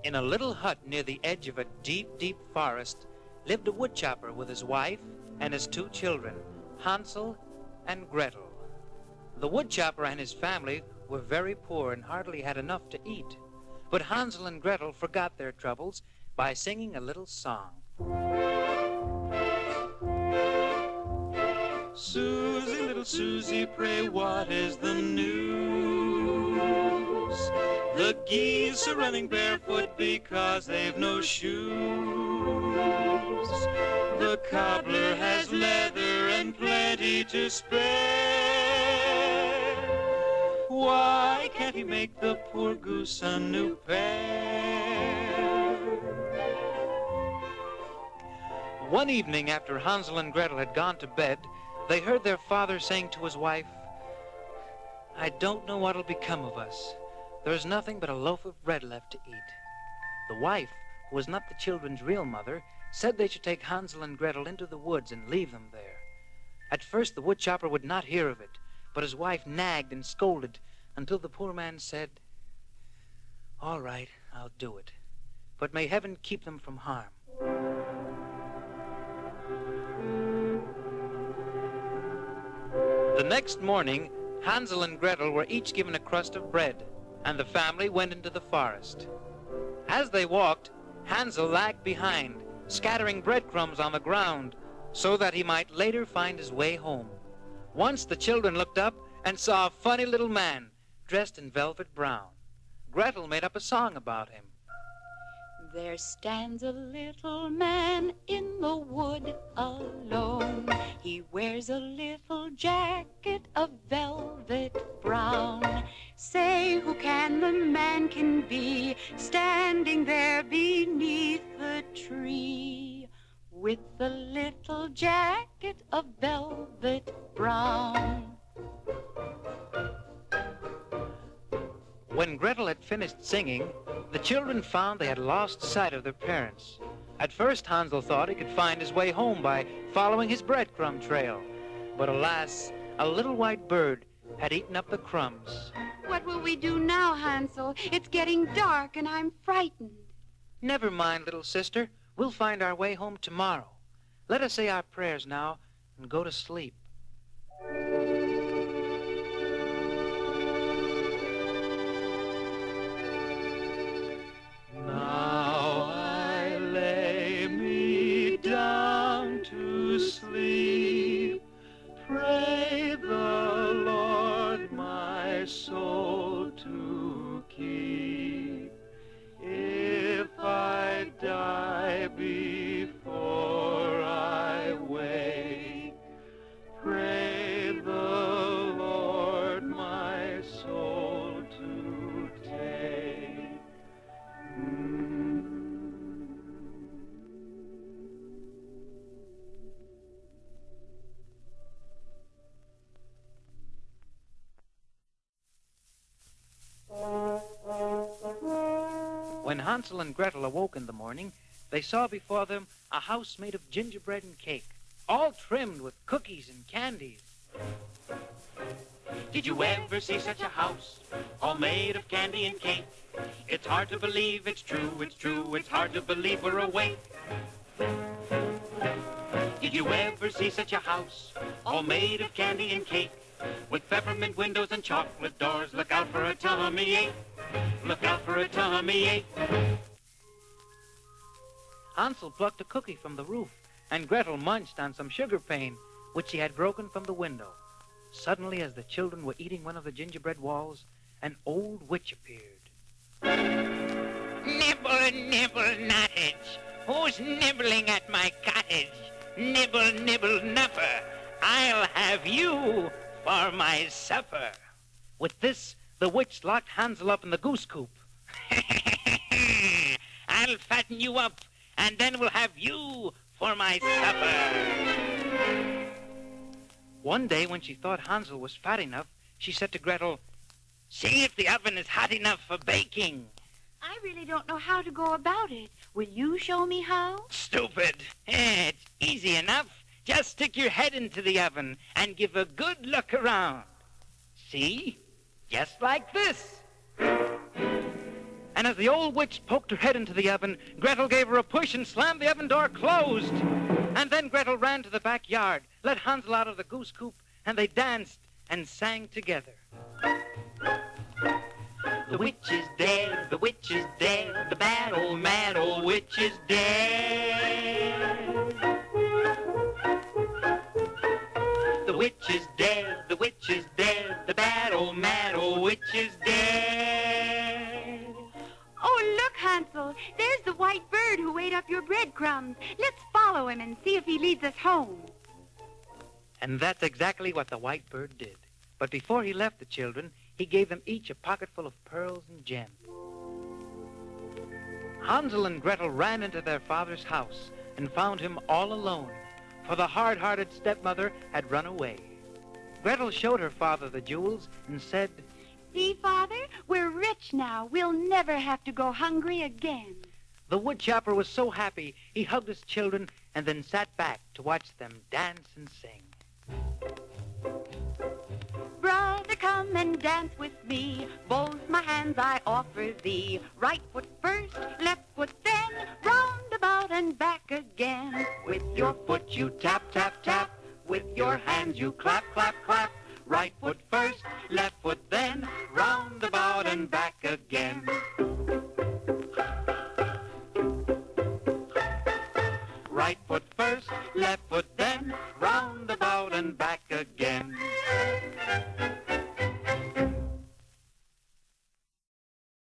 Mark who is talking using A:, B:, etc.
A: In a little hut near the edge of a deep, deep forest lived a woodchopper with his wife and his two children, Hansel and Gretel. The woodchopper and his family were very poor and hardly had enough to eat. But Hansel and Gretel forgot their troubles by singing a little song. Susie, little Susie, pray what is the news? The geese are running barefoot because they've no shoes. The cobbler has leather and plenty to spare. Why can't he make the poor goose a new pair? One evening after Hansel and Gretel had gone to bed, they heard their father saying to his wife, "I don't know what'll become of us. There's nothing but a loaf of bread left to eat." The wife, who was not the children's real mother, said they should take Hansel and Gretel into the woods and leave them there. At first the woodchopper would not hear of it, but his wife nagged and scolded until the poor man said, "All right, I'll do it, but may heaven keep them from harm." The next morning, Hansel and Gretel were each given a crust of bread, and the family went into the forest. As they walked, Hansel lagged behind, scattering breadcrumbs on the ground so that he might later find his way home. Once the children looked up and saw a funny little man dressed in velvet brown. Gretel made up a song about him.
B: There stands a little man in the wood alone. He wears a little jacket of velvet brown. Say, who can the man can be, standing there beneath the tree, with the little jacket of velvet brown?
A: When Gretel had finished singing, the children found they had lost sight of their parents. At first, Hansel thought he could find his way home by following his breadcrumb trail. But alas, a little white bird had eaten up the crumbs.
B: What will we do now, Hansel? It's getting dark and I'm frightened.
A: Never mind, little sister. We'll find our way home tomorrow. Let us say our prayers now and go to sleep. Sleep, pray the Lord my soul to keep. If I die before I wake, pray the Lord my soul to take. When Hansel and Gretel awoke in the morning, they saw before them a house made of gingerbread and cake, all trimmed with cookies and candies.
C: Did you ever see such a house, all made of candy and cake? It's hard to believe it's true, it's true, it's hard to believe we're awake. Did you ever see such a house, all made of candy and cake? With peppermint windows and chocolate doors, look out for a tummy ache. Look out for a tummy ache.
A: Hansel plucked a cookie from the roof, and Gretel munched on some sugar pane, which she had broken from the window. Suddenly, as the children were eating one of the gingerbread walls, an old witch appeared.
D: Nibble, nibble, nottage. Who's nibbling at my cottage? Nibble, nibble, nupper. I'll have you for my supper.
A: With this, the witch locked Hansel up in the goose coop.
D: I'll fatten you up, and then we'll have you for my supper.
A: One day, when she thought Hansel was fat enough, she said to Gretel,
D: "See if the oven is hot enough for baking."
B: I really don't know how to go about it. Will you show me how?
D: Stupid. It's easy enough. Just stick your head into the oven and give a good look around. See? Just like this.
A: And as the old witch poked her head into the oven, Gretel gave her a push and slammed the oven door closed. And then Gretel ran to the backyard, let Hansel out of the goose coop, and they danced and sang together.
C: The witch is dead, the witch is dead, the bad old mad old witch is dead. The witch is dead, the witch is dead, the bad old mad old witch is dead.
B: Oh, look, Hansel, there's the white bird who ate up your breadcrumbs. Let's follow him and see if he leads us home.
A: And that's exactly what the white bird did. But before he left the children, he gave them each a pocketful of pearls and gems. Hansel and Gretel ran into their father's house and found him all alone, for the hard-hearted stepmother had run away. Gretel showed her father the jewels and said,
B: See, Father, we're rich now. We'll never have to go hungry again.
A: The woodchopper was so happy he hugged his children and then sat back to watch them dance and sing.
B: Brother, come and dance with me. Both my hands I offer thee. Right foot first, left foot then, round about and back again.
C: With your foot you tap, tap, tap. With your hands you clap, clap, clap. Right foot first, left foot then, round about and back again. Right foot first, left foot